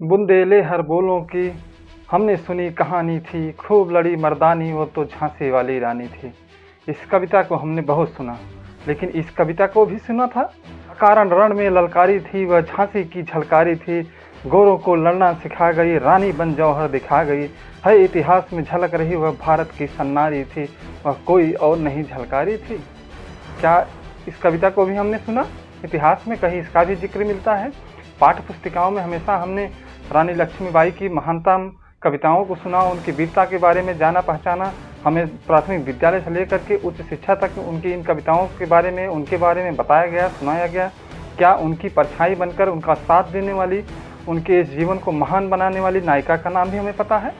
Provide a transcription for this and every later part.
बुंदेले हर बोलों की हमने सुनी कहानी थी, खूब लड़ी मर्दानी वो तो झांसी वाली रानी थी। इस कविता को हमने बहुत सुना, लेकिन इस कविता को भी सुना था। कारण रण में ललकारी थी, वह झांसी की झलकारी थी। गोरों को लड़ना सिखा गई, रानी बन जौहर दिखा गई। है इतिहास में झलक रही, वह भारत की सन्नारी थी, वह कोई और नहीं झलकारी थी। क्या इस कविता को भी हमने सुना? इतिहास में कहीं इसका भी जिक्र मिलता है। पाठ्य पुस्तिकाओं में हमेशा हमने रानी लक्ष्मीबाई की महानतम कविताओं को सुना, उनकी वीरता के बारे में जाना पहचाना। हमें प्राथमिक विद्यालय से लेकर के उच्च शिक्षा तक उनकी इन कविताओं के बारे में, उनके बारे में बताया गया, सुनाया गया। क्या उनकी परछाई बनकर उनका साथ देने वाली, उनके इस जीवन को महान बनाने वाली नायिका का नाम भी हमें पता है?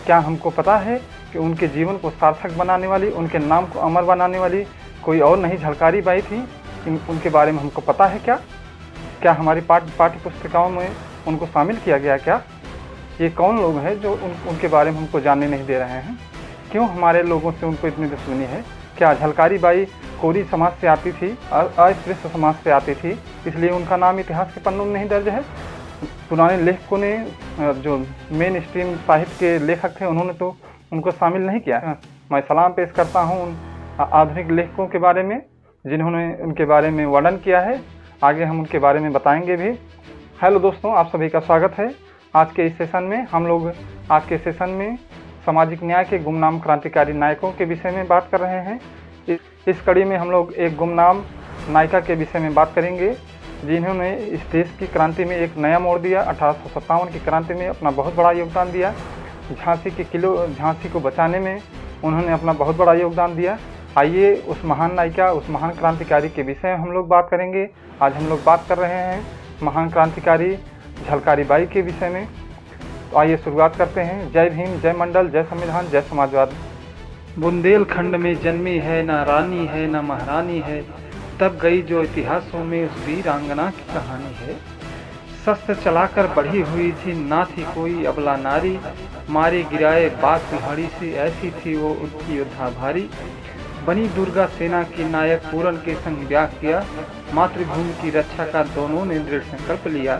क्या हमको पता है कि उनके जीवन को सार्थक बनाने वाली, उनके नाम को अमर बनाने वाली कोई और नहीं झलकारी बाई थी? उनके बारे में हमको पता है क्या? क्या हमारी पाठ्य पुस्तिकाओं में उनको शामिल किया गया क्या? ये कौन लोग हैं जो उनके बारे में हमको जानने नहीं दे रहे हैं? क्यों हमारे लोगों से उनको इतनी दुश्मनी है? क्या झलकारी बाई कोरी समाज से आती थी, अस्पृश्य समाज से आती थी, इसलिए उनका नाम इतिहास के पन्नों में नहीं दर्ज है? पुराने लेखकों ने, जो मेन स्ट्रीम साहित्य के लेखक थे, उन्होंने तो उनको शामिल नहीं किया। मैं सलाम पेश करता हूँ उन आधुनिक लेखकों के बारे में जिन्होंने उनके बारे में वर्णन किया है। आगे हम उनके बारे में बताएंगे भी। हेलो दोस्तों, आप सभी का स्वागत है आज के इस सेशन में। हम लोग आज के सेशन में सामाजिक न्याय के गुमनाम क्रांतिकारी नायकों के विषय में बात कर रहे हैं। इस कड़ी में हम लोग एक गुमनाम नायिका के विषय में बात करेंगे जिन्होंने इस देश की क्रांति में एक नया मोड़ दिया। 1857 की क्रांति में अपना बहुत बड़ा योगदान दिया। झांसी को बचाने में उन्होंने अपना बहुत बड़ा योगदान दिया। आइए उस महान नायिका, उस महान क्रांतिकारी के विषय में हम लोग बात करेंगे। आज हम लोग बात कर रहे हैं महान क्रांतिकारी झलकारी बाई के विषय में। तो आइए शुरुआत करते हैं। जय भीम, जय मंडल, जय संविधान, जय समाजवाद। बुंदेलखंड में जन्मी है, ना रानी है ना महारानी है, तब गई जो इतिहासों में उस वीरांगना की कहानी है। शस्त्र चलाकर बढ़ी हुई थी, ना थी कोई अबला नारी, मारे गिराए बाग पहाड़ी से, ऐसी थी वो उनकी योद्धा भारी। बनी दुर्गा सेना की नायक, पूरन के संग ब्याह किया, मातृभूमि की रक्षा का दोनों ने दृढ़ संकल्प लिया।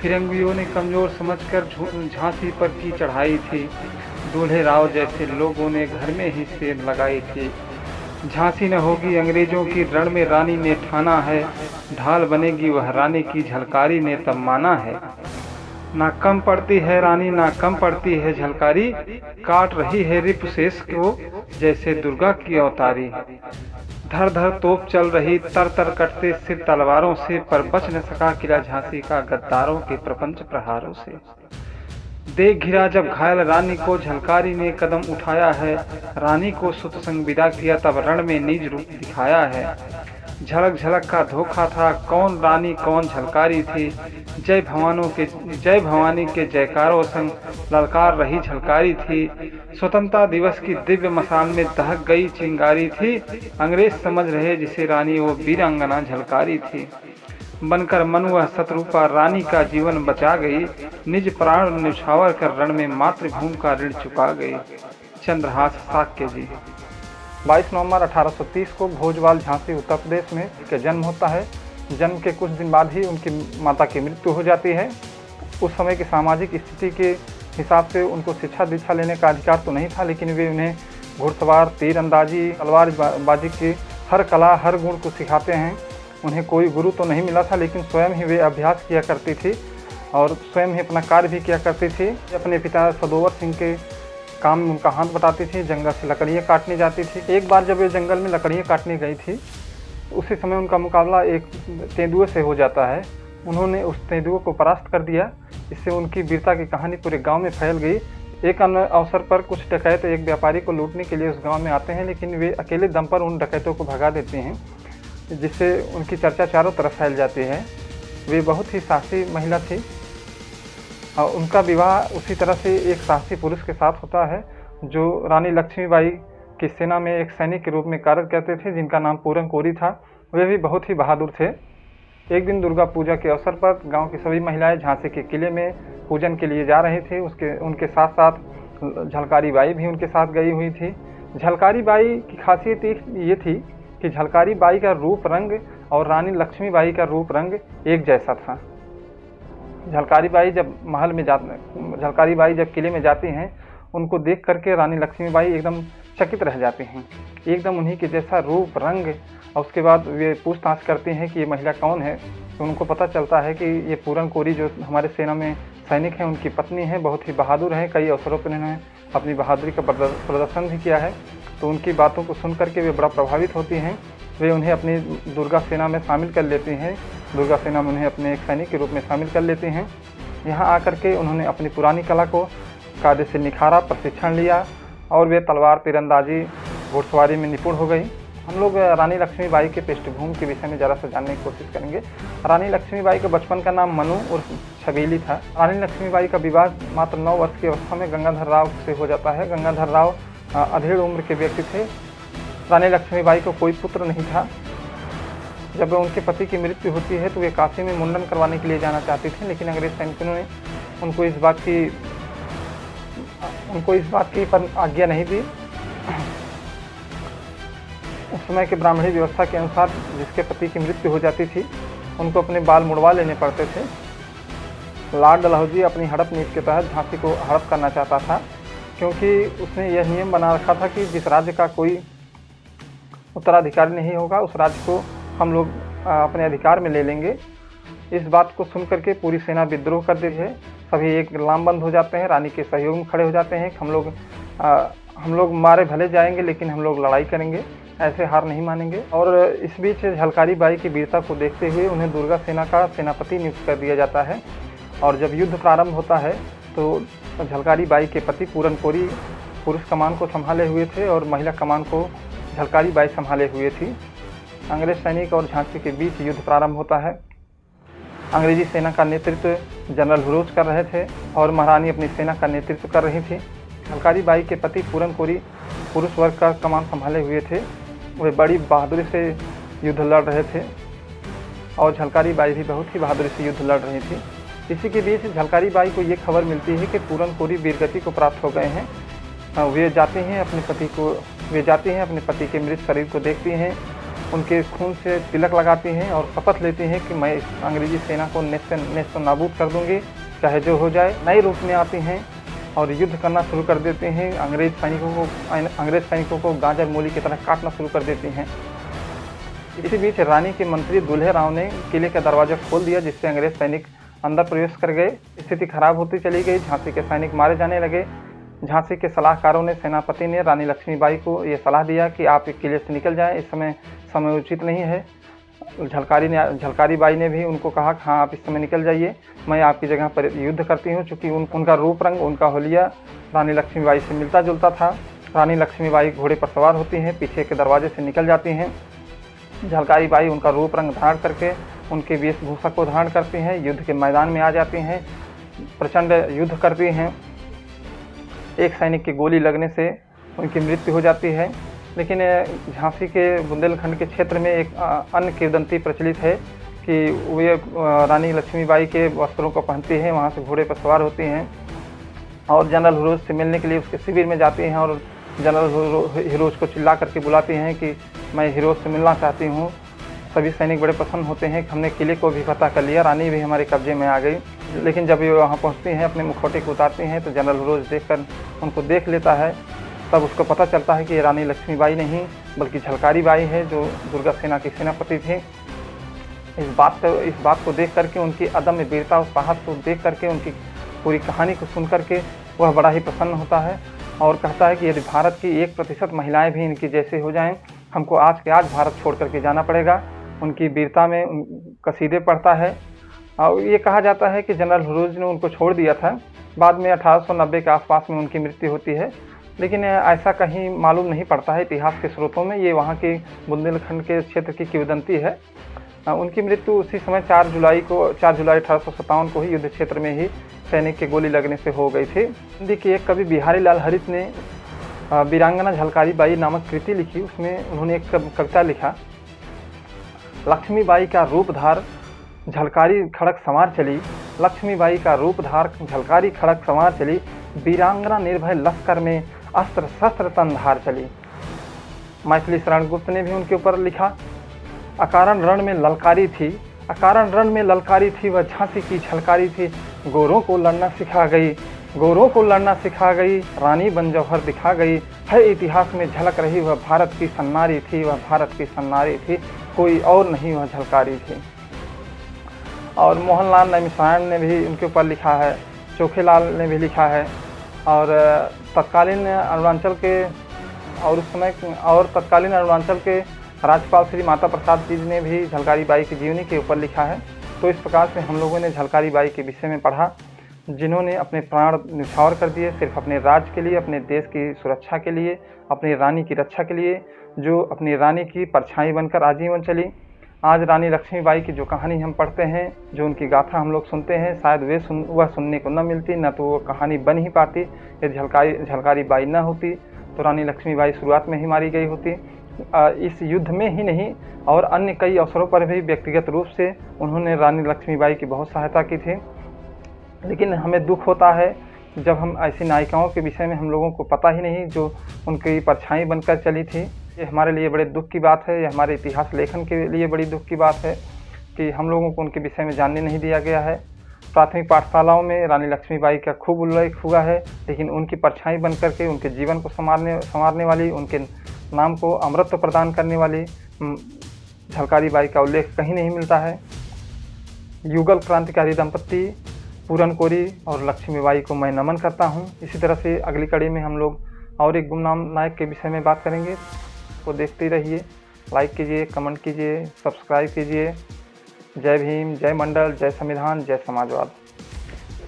फिरंगियों ने कमजोर समझकर झांसी पर की चढ़ाई थी, दूल्हे राव जैसे लोगों ने घर में ही सेब लगाई थी। झांसी न होगी अंग्रेजों की, रण में रानी ने ठाना है, ढाल बनेगी वह रानी की, झलकारी ने तब माना है। ना कम पड़ती है रानी, ना कम पड़ती है झलकारी, काट रही है रिपु शेष को जैसे दुर्गा की अवतारी। धर धर तोप चल रही, तर तर कटते सिर तलवारों से, पर बच न सका किला झांसी का गद्दारों के प्रपंच प्रहारों से। देख घिरा जब घायल रानी को, झलकारी ने कदम उठाया है, रानी को सुत संग विदा किया, तब रण में निज रूप दिखाया है। झलक झलक का धोखा था, कौन रानी कौन झलकारी थी, जय भवानी के जयकारों संग ललकार रही झलकारी थी। स्वतंत्रता दिवस की दिव्य मसाल में दहक गई चिंगारी थी, अंग्रेज समझ रहे जिसे रानी वो वीरांगना झलकारी थी। बनकर मन वह शत्रुपा, रानी का जीवन बचा गई, निज प्राण न्यौछावर कर रण में मातृभूमि का ऋण चुका गई। चंद्रहास साक्य जी। 22 नवंबर 1830 को भोजवाल, झांसी, उत्तर प्रदेश में इनका जन्म होता है। जन्म के कुछ दिन बाद ही उनकी माता की मृत्यु हो जाती है। उस समय की सामाजिक स्थिति के हिसाब से उनको शिक्षा दीक्षा लेने का अधिकार तो नहीं था, लेकिन वे उन्हें घुड़सवार, तीरंदाजी, तलवारबाजी की हर कला, हर गुण को सिखाते हैं। उन्हें कोई गुरु तो नहीं मिला था, लेकिन स्वयं ही वे अभ्यास किया करती थी और स्वयं ही अपना कार्य भी किया करती थी। अपने पिता सदोवर सिंह के काम में उनका हाथ बटाती थी, जंगल से लकड़ियाँ काटने जाती थी। एक बार जब वे जंगल में लकड़ियाँ काटने गई थी, उसी समय उनका मुकाबला एक तेंदुए से हो जाता है। उन्होंने उस तेंदुए को परास्त कर दिया। इससे उनकी वीरता की कहानी पूरे गांव में फैल गई। एक अन्य अवसर पर कुछ डकैत एक व्यापारी को लूटने के लिए उस गांव में आते हैं, लेकिन वे अकेले दम पर उन डकैतों को भगा देते हैं, जिससे उनकी चर्चा चारों तरफ फैल जाती है। वे बहुत ही साहसी महिला थी और उनका विवाह उसी तरह से एक साहसी पुरुष के साथ होता है जो रानी लक्ष्मीबाई की सेना में एक सैनिक के रूप में कार्य करते थे, जिनका नाम पूरन कोरी था। वे भी बहुत ही बहादुर थे। एक दिन दुर्गा पूजा के अवसर पर गांव की सभी महिलाएं झांसी के किले में पूजन के लिए जा रही थी। उनके साथ साथ झलकारी बाई भी उनके साथ गई हुई थी। झलकारी बाई की खासियत ये थी कि झलकारी बाई का रूप रंग और रानी लक्ष्मीबाई का रूप रंग एक जैसा था। झलकारी बाई जब किले में जाती हैं, उनको देख करके रानी लक्ष्मीबाई एकदम चकित रह जाती हैं, एकदम उन्हीं के जैसा रूप रंग। और उसके बाद वे पूछताछ करती हैं कि ये महिला कौन है, तो उनको पता चलता है कि ये पूरन कोरी जो हमारे सेना में सैनिक हैं उनकी पत्नी है, बहुत ही बहादुर हैं, कई अवसरों पर इन्होंने अपनी बहादुरी का प्रदर्शन भी किया है। तो उनकी बातों को सुन करके वे बड़ा प्रभावित होती हैं, वे उन्हें अपनी दुर्गा सेना में शामिल कर लेती हैं, दुर्गा सेना में उन्हें अपने एक सैनिक के रूप में शामिल कर लेती हैं। यहाँ आकर के उन्होंने अपनी पुरानी कला को कायदे से निखारा, प्रशिक्षण लिया और वे तलवार, तीरंदाजी, घुड़सवारी में निपुण हो गई। हम लोग रानी लक्ष्मीबाई के पृष्ठभूमि के विषय में ज़रा सा जानने की कोशिश करेंगे। रानी लक्ष्मीबाई का बचपन का नाम मनु उर्फ छबीली था। रानी लक्ष्मीबाई का विवाह मात्र 9 वर्ष की अवस्था में गंगाधर राव से हो जाता है। गंगाधर राव अधेड़ उम्र के व्यक्ति थे। रानी लक्ष्मीबाई को कोई पुत्र नहीं था। जब उनके पति की मृत्यु होती है तो वे काशी में मुंडन करवाने के लिए जाना चाहती थी, लेकिन अंग्रेज सैनिकों ने उनको इस बात की पर आज्ञा नहीं दी। उस समय के ब्राह्मणी व्यवस्था के अनुसार जिसके पति की मृत्यु हो जाती थी उनको अपने बाल मुड़वा लेने पड़ते थे। लॉर्ड डलहौजी अपनी हड़प नीति के तहत झांसी को हड़प करना चाहता था, क्योंकि उसने यह नियम बना रखा था कि जिस राज्य का कोई उत्तराधिकारी नहीं होगा उस राज्य को हम लोग अपने अधिकार में ले लेंगे। इस बात को सुन करके पूरी सेना विद्रोह कर देती है। सभी एक लामबंद हो जाते हैं, रानी के सहयोग में खड़े हो जाते हैं। हम लोग मारे भले जाएंगे लेकिन हम लोग लड़ाई करेंगे, ऐसे हार नहीं मानेंगे। और इस बीच झलकारी बाई की वीरता को देखते हुए उन्हें दुर्गा सेना का सेनापति नियुक्त कर दिया जाता है। और जब युद्ध प्रारंभ होता है तो झलकारी बाई के पति पूरन कोरी पुरुष कमान को संभाले हुए थे और महिला कमान को झलकारी बाई संभाले हुए थी। अंग्रेज सैनिक और झांसी के बीच युद्ध प्रारंभ होता है। अंग्रेजी सेना का नेतृत्व जनरल हुरोज कर रहे थे और महारानी अपनी सेना का नेतृत्व कर रही थी। झलकारी बाई के पति पूरन कोरी पुरुष वर्ग का कमान संभाले हुए थे। वे बड़ी बहादुरी से युद्ध लड़ रहे थे और झलकारी बाई भी बहुत ही बहादुरी से युद्ध लड़ रही थी। इसी के बीच झलकारी बाई को ये खबर मिलती है कि पूरन कोरी वीरगति को प्राप्त हो गए हैं। वे जाती हैं अपने पति के मृत शरीर को देखती हैं, उनके खून से तिलक लगाती हैं और शपथ लेती हैं कि मैं इस अंग्रेजी सेना को नेस्त नाबूद कर दूंगी, चाहे जो हो जाए। नए रूप में आती हैं और युद्ध करना शुरू कर देते हैं। अंग्रेज सैनिकों को गाजर मूली की तरह काटना शुरू कर देती हैं। इसी बीच रानी के मंत्री दुल्हे राव ने किले का दरवाजा खोल दिया, जिससे अंग्रेज सैनिक अंदर प्रवेश कर गए। स्थिति खराब होती चली गई। झांसी के सैनिक मारे जाने लगे। झांसी के सलाहकारों ने, सेनापति ने रानी लक्ष्मीबाई को ये सलाह दिया कि आप एक किले से निकल जाएं, इस समय उचित नहीं है। झलकारी बाई ने भी उनको कहा कि हाँ, आप इस समय निकल जाइए, मैं आपकी जगह पर युद्ध करती हूँ। चूँकि उनका रूप रंग, उनका होलिया रानी लक्ष्मीबाई से मिलता जुलता था। रानी लक्ष्मीबाई घोड़े पर सवार होती हैं, पीछे के दरवाजे से निकल जाती हैं। झलकारी बाई उनका रूप रंग धारण करके उनके वेशभूषा को धारण करती हैं, युद्ध के मैदान में आ जाती हैं, प्रचंड युद्ध करती हैं। एक सैनिक की गोली लगने से उनकी मृत्यु हो जाती है। लेकिन झांसी के बुंदेलखंड के क्षेत्र में एक अन्य किंवदंती प्रचलित है कि वे रानी लक्ष्मीबाई के वस्त्रों को पहनती हैं, वहाँ से घोड़े पर सवार होती हैं और जनरल हिरोज से मिलने के लिए उसके शिविर में जाती हैं और जनरल हिरोज को चिल्ला करके बुलाती हैं कि मैं हिरोज से मिलना चाहती हूँ। सभी सैनिक बड़े प्रसन्न होते हैं कि हमने किले को भी फतह कर लिया, रानी भी हमारे कब्जे में आ गई। लेकिन जब वे वहाँ पहुँचती हैं, अपने मुखौटे को उतारती हैं तो जनरल हिरोज देखकर उनको देख लेता है। तब उसको पता चलता है कि ये रानी लक्ष्मीबाई नहीं बल्कि झलकारी बाई है, जो दुर्गा सेना की सेनापति थे। इस बात को देख करके, उनकी अदम्य वीरता और साहस को देख करके, उनकी पूरी कहानी को सुन करके वह बड़ा ही प्रसन्न होता है और कहता है कि यदि भारत की 1% महिलाएं भी इनकी जैसे हो जाएं, हमको आज के आज भारत छोड़ करके जाना पड़ेगा। उनकी वीरता में कसीदे पढ़ता है और ये कहा जाता है कि जनरल हिरोज ने उनको छोड़ दिया था। बाद में 1890 के आसपास में उनकी मृत्यु होती है, लेकिन ऐसा कहीं मालूम नहीं पड़ता है इतिहास के स्रोतों में। ये वहाँ के बुंदेलखंड के क्षेत्र की किंवदंती है। उनकी मृत्यु उसी समय 4 जुलाई 1857 को ही युद्ध क्षेत्र में ही सैनिक के गोली लगने से हो गई थी। हिंदी के एक कवि बिहारी लाल हरित ने वीरांगना झलकारी बाई नामक कृति लिखी। उसमें उन्होंने एक कविता लिखा, लक्ष्मीबाई का रूपधार झलकारी खड़क संवार चली, लक्ष्मीबाई का रूपधार झलकारी खड़क संवार चली, वीरांगना निर्भय लश्कर में अस्त्र शस्त्र तनधार चली। मैथिली शरण गुप्त ने भी उनके ऊपर लिखा, अकारण रण में ललकारी थी, अकारण रण में ललकारी थी वह झांसी की झलकारी थी, गोरों को लड़ना सिखा गई, गोरों को लड़ना सिखा गई, रानी बन जौहर दिखा गई, है इतिहास में झलक रही वह भारत की सन्नारी थी, वह भारत की सन्नारी थी, कोई और नहीं वह झलकारी थी। और मोहनलाल नैमिषारण्य ने भी उनके ऊपर लिखा है, चोखेलाल ने भी लिखा है, और तत्कालीन अरुणाचल के तत्कालीन अरुणाचल के राज्यपाल श्री माता प्रसाद जी ने भी झलकारी बाई की जीवनी के ऊपर लिखा है। तो इस प्रकार से हम लोगों ने झलकारी बाई के विषय में पढ़ा, जिन्होंने अपने प्राण न्यौछावर कर दिए सिर्फ अपने राज्य के लिए, अपने देश की सुरक्षा के लिए, अपनी रानी की रक्षा के लिए, जो अपनी रानी की परछाई बनकर आजीवन चली। आज रानी लक्ष्मीबाई की जो कहानी हम पढ़ते हैं, जो उनकी गाथा हम लोग सुनते हैं, शायद वह सुनने को न मिलती, न तो वो कहानी बन ही पाती। यदि झलकारी बाई न होती तो रानी लक्ष्मीबाई शुरुआत में ही मारी गई होती। इस युद्ध में ही नहीं और अन्य कई अवसरों पर भी व्यक्तिगत रूप से उन्होंने रानी लक्ष्मीबाई की बहुत सहायता की थी। लेकिन हमें दुख होता है जब हम ऐसी नायिकाओं के विषय में हम लोगों को पता ही नहीं, जो उनकी परछाई बनकर चली थी। ये हमारे लिए बड़े दुख की बात है, ये हमारे इतिहास लेखन के लिए बड़ी दुख की बात है कि हम लोगों को उनके विषय में जानने नहीं दिया गया है। प्राथमिक पाठशालाओं में रानी लक्ष्मीबाई का खूब उल्लेख हुआ है, लेकिन उनकी परछाई बन करके उनके जीवन को संवारने वाली, उनके नाम को अमृत प्रदान करने वाली झलकारी बाई का उल्लेख कहीं नहीं मिलता है। युगल क्रांतिकारी दंपत्ति पूरन कोरी और लक्ष्मीबाई को मैं नमन करता हूं। इसी तरह से अगली कड़ी में हम लोग और एक गुमनाम नायक के विषय में बात करेंगे। तो देखते रहिए, लाइक कीजिए, कमेंट कीजिए, सब्सक्राइब कीजिए। जय भीम, जय मंडल, जय संविधान, जय समाजवाद।